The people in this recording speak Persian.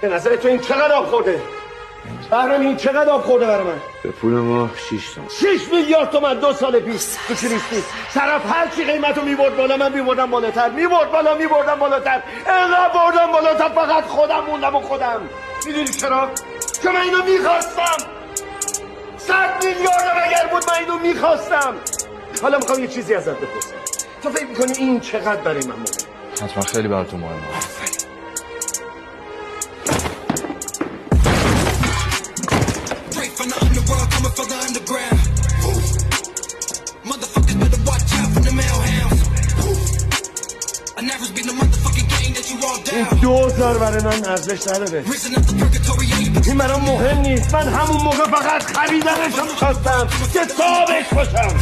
به نظر تو این چقدر آب خورده؟ بهرام این چقدر آب خورده برای من؟ به پول ما 6 تومن. 6 میلیارد تومن 2 سال پیش تو کریستی طرف هر چی قیمتو میبرد بالا من میبردم بالاتر، میبرد بالا میبردم بالاتر، انقدر بردم بالاتر فقط خودم موندم و خودم. میدونی چرا؟ که من اینو میخواستم. 100 میلیارد اگر بود من اینو میخواستم. حالا میخوام یه چیزی ازت بپرسم. تو فکر میکنی این چقدر برای من مهمه؟ حتما خیلی براتون مهمه. این 2000 برای من ارزش نداره. این برام مهم نیست. من همون موقع فقط خریدنش رو می‌خواستم که صاحبش باشم.